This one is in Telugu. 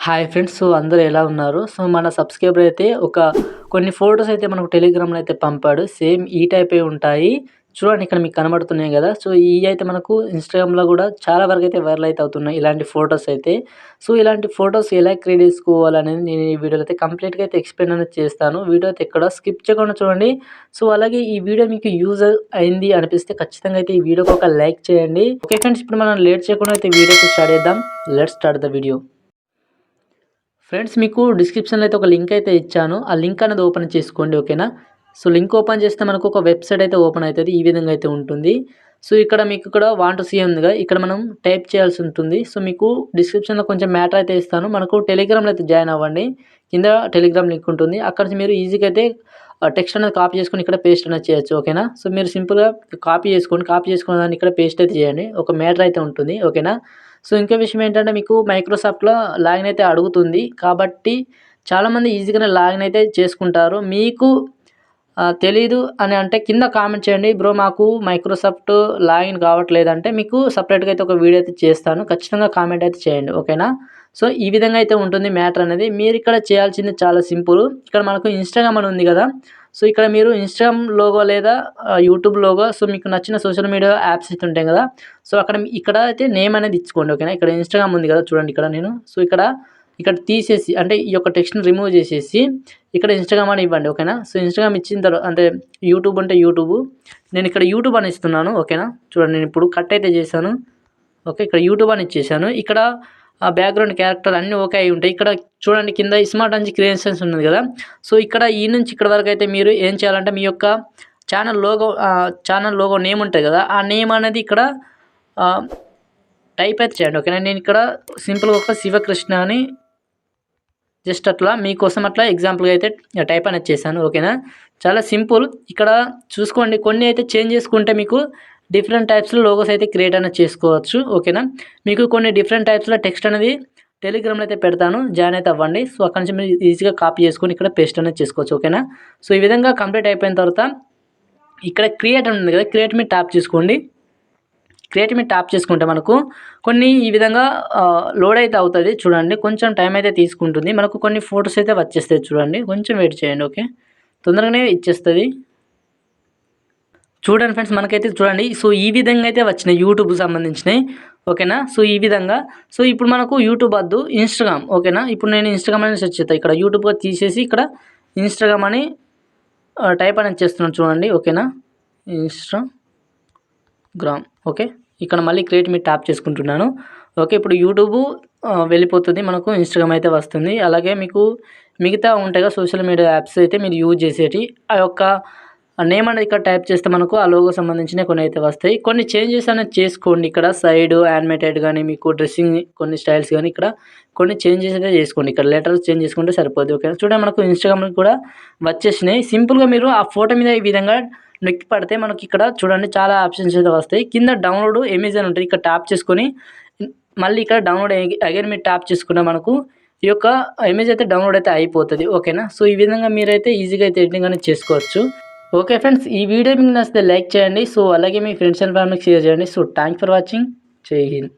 Hi friends. సో, అందరూ ఎలా ఉన్నారు? సో, మన సబ్‌స్క్రైబర్ అయితే కొన్ని ఫోటోస్ అయితే మనకు టెలిగ్రామ్‌లో అయితే పంపాడు. సేమ్ ఈ టైపే ఉంటాయి. చూడండి ఇక్కడ మీకు కనబడుతున్నాయి గదా! సో, ఇయి అయితే మనకు ఇన్‌స్టాగ్రామ్‌లో గూడా చాలా వరకైతే వైరల్ అయితే అవుతున్నాయి ఇలాంటి ఫోటోస్ అయితే. సో, ఇలాంటి ఫోటోస్ ఎలా క్రియేట్ చేసుకోవాలనేది నేను ఈ వీడియోలో అయితే కంప్లీట్‌గా అయితే ఎక్స్‌ప్లెయిన్ అనేది చేస్తాను. వీడియో అయితే ఎక్కడ స్కిప్ చేయకుండా చూడండి. సో, అలాగే ఈ వీడియో మీకు యూజ్ అయింది అనిపిస్తే ఖచ్చితంగా అయితే ఈ వీడియోకి ఒక లైక్ చేయండి. ఓకే ఫ్రెండ్స్, ఇప్పుడు మనం లేట్ చేయకుండా అయితే వీడియో అయితే స్టార్ట్ చేద్దాం. Let's start the video. Friends, మీకు డిస్క్రిప్షన్‌లో అయితే ఒక లింక్ అయితే ఇచ్చాను. ఆ లింక్ అనేది ఓపెన్ చేసుకోండి. ఓకేనా? సో, లింక్ ఓపెన్ చేస్తే మనకు ఒక వెబ్‌సైట్ అయితే ఓపెన్ అయితది. ఈ విధంగా అయితే ఉంటుంది. సో, ఇక్కడ మీకు వాంట్ టు సీ ఉందిగా, ఇక్కడ మనం టైప్ చేయాల్సి ఉంటుంది. సో, మీకు డిస్క్రిప్షన్‌లో కొంచెం మ్యాటర్ అయితే ఇస్తాను. మనకు టెలిగ్రామ్‌లో అయితే జాయిన్ అవ్వండి. కింద టెలిగ్రామ్ లింక్ ఉంటుంది. అక్కడ నుంచి మీరు ఈజీగా అయితే టెక్స్ట్ అనేది కాపీ చేసుకొని ఇక్కడ పేస్ట్ అనేది చేయొచ్చు. ఓకేనా? సో, మీరు సింపుల్‌గా కాపీ చేసుకోండి. కాపీ చేసుకున్న దాన్ని ఇక్కడ పేస్ట్ అయితే చేయండి. ఒక మ్యాటర్ అయితే ఉంటుంది. ఓకేనా? సో, ఇంకో విషయం ఏంటంటే మీకు మైక్రోసాఫ్ట్‌లో లాగిన్ అయితే అడుగుతుంది. కాబట్టి చాలామంది ఈజీగానే లాగిన్ అయితే చేసుకుంటారు. మీకు తెలీదు అని అంటే కింద కామెంట్ చేయండి. బ్రో మాకు మైక్రోసాఫ్ట్ లాగిన్ కావట్లేదంటే మీకు సెపరేట్‌గా అయితే ఒక వీడియో అయితే చేస్తాను. ఖచ్చితంగా కామెంట్ అయితే చేయండి. ఓకేనా? సో, ఈ విధంగా అయితే ఉంటుంది మ్యాటర్ అనేది. మీరిక్కడ చేయాల్సింది చాలా సింపుల్. ఇక్కడ మనకు ఇన్‌స్టాగ్రామ్ అని ఉంది గదా! సో, ఇక్కడ మీరు ఇన్‌స్టాగ్రామ్ లోగో లేదా యూట్యూబ్ లోగో, సో, మీకు నచ్చిన సోషల్ మీడియా యాప్స్ అయితే ఉంటాయి గదా! సో, ఇక్కడ అయితే నేమ్ అనేది ఇచ్చుకోండి. ఓకేనా? ఇక్కడ ఇన్‌స్టాగ్రామ్ ఉంది గదా! చూడండి ఇక్కడ నేను. సో, ఇక్కడ తీసేసి అంటే ఈ యొక్క టెక్స్ట్‌ని రిమూవ్ చేసేసి ఇక్కడ ఇన్‌స్టాగ్రామ్ అని ఇవ్వండి. ఓకేనా? సో, ఇన్‌స్టాగ్రామ్ ఇచ్చిన అంటే యూట్యూబ్ అంటే యూట్యూబ్. నేను ఇక్కడ యూట్యూబ్ అని ఇస్తున్నాను. ఓకేనా? చూడండి నేను ఇప్పుడు కట్ అయితే చేశాను. ఓకే. ఇక్కడ యూట్యూబ్ అని ఇచ్చేసాను. ఇక్కడ బ్యాక్‌గ్రౌండ్ క్యారెక్టర్ అన్నీ ఓకే అయి ఉంటాయి. ఇక్కడ చూడండి కింద స్మార్ట్ అంజి క్రియేషన్స్ ఉన్నది గదా! సో, ఇక్కడ ఈ నుంచి ఇక్కడ వరకైతే మీరు ఏం చేయాలంటే మీ యొక్క ఛానల్ లోగో నేమ్ ఉంటది గదా! ఆ నేమ్ అనేది ఇక్కడ ఆహ్, టైప్ అయితే చేయండి. ఓకేనా? నేను ఇక్కడ సింపుల్‌గా ఒక శివకృష్ణ అని జస్ట్ అట్లా మీకోసం అట్లా ఎగ్జాంపుల్‌గా అయితే టైప్ అనేది చేశాను. ఓకేనా? చాలా సింపుల్. ఇక్కడ చూసుకోండి కొన్ని అయితే చేంజ్ చేసుకుంటే మీకు డిఫరెంట్ టైప్స్‌లో లోగోస్ అయితే క్రియేట్ అనేది చేసుకోవచ్చు. ఓకేనా? మీకు కొన్ని డిఫరెంట్ టైప్స్‌లో టెక్స్ట్ అనేది టెలిగ్రామ్‌లో అయితే పెడతాను. జాయిన్ అయితే అవ్వండి. సో, అక్కడి నుంచి మీరు ఈజీగా కాపీ చేసుకొని ఇక్కడ పేస్ట్ అనేది చేసుకోవచ్చు. ఓకేనా? సో, ఈ విధంగా కంప్లీట్ అయిపోయిన తర్వాత ఇక్కడ క్రియేట్ అని ఉంది కదా! క్రియేట్ మీద ట్యాప్ చేసుకోండి. క్రియేట్ మీద ట్యాప్ చేసుకుంటే మనకు కొన్ని ఈ విధంగా లోడ్ అయితే అవుతది. చూడండి కొంచెం టైం అయితే తీసుకుంటుంది. మనకు కొన్ని ఫోటోస్ అయితే వచ్చేస్తాయి చూడండి. కొంచెం వెయిట్ చేయండి. ఓకే. తొందరగానే ఇచ్చేస్తది. చూడండి ఫ్రెండ్స్, మనకైతే చూడండి. సో, ఈ విధంగా అయితే వచ్చినాయి యూట్యూబ్‌కి సంబంధించినయి. ఓకేనా? సో, ఈ విధంగా. సో, ఇప్పుడు మనకు యూట్యూబ్ వద్దు, ఇన్‌స్టాగ్రామ్. ఓకేనా? ఇప్పుడు నేను ఇన్‌స్టాగ్రామ్ అని సెర్చ్ చేస్తా. ఇక్కడ యూట్యూబ్‌గా తీసేసి ఇక్కడ ఇన్‌స్టాగ్రామ్ అని టైప్ అనేది చేస్తున్నాను చూడండి. ఓకేనా? ఇన్‌స్టాగ్రామ్. ఓకే. ఇక్కడ మళ్ళీ క్రియేట్ మీద ట్యాప్ చేసుకుంటున్నాను. ఓకే. ఇప్పుడు యూట్యూబ్ వెళ్ళిపోతుంది. మనకు ఇన్‌స్టాగ్రామ్ అయితే వస్తుంది. అలాగే మీకు మిగతా ఉంటాయి కదా సోషల్ మీడియా యాప్స్ అయితే మీరు యూజ్ చేసేటివి. ఆ యొక్క నేమ్ అనేది ఇక్కడ టైప్ చేస్తే మనకు ఆ లోగో సంబంధించినవి కొన్ని అయితే వస్తాయి. కొన్ని చేంజెస్ అనేది చేసుకోండి. ఇక్కడ సైడ్ యానిమేటెడ్ గానీ, మీకు డ్రెస్సింగ్ కొన్ని స్టైల్స్ గానీ ఇక్కడ కొన్ని చేంజెస్ అయితే చేసుకోండి. ఇక్కడ లెటర్స్ చేంజ్ చేసుకుంటే సరిపోద్ది. ఓకేనా? చూడండి మనకు ఇన్‌స్టాగ్రామ్‌లో కూడా వచ్చేసినాయి. సింపుల్‌గా మీరు ఆ ఫోటో మీద ఈ విధంగా నొక్కి పడితే మనకి ఇక్కడ చూడండి చాలా ఆప్షన్స్ అయితే వస్తాయి. కింద డౌన్లోడ్ ఇమేజ్ అని ఉంటుంది. ఇక్కడ ట్యాప్ చేసుకొని మళ్ళీ ఇక్కడ డౌన్లోడ్ అగైన్ మీరు ట్యాప్ చేసుకున్న మనకు ఈ యొక్క ఇమేజ్ అయితే డౌన్లోడ్ అయితే అయిపోతది. ఓకేనా? సో, ఈ విధంగా మీరైతే ఈజీగా అయితే ఎడిటింగ్ అనేది చేసుకోవచ్చు. ఓకే ఫ్రెండ్స్, ఈ వీడియో మీకు నచ్చితే లైక్ చేయండి. సో, అలాగే మీ ఫ్రెండ్స్ అండ్ ఫ్యామిలీకి షేర్ చేయండి. So, thanks for watching. జై హింద్.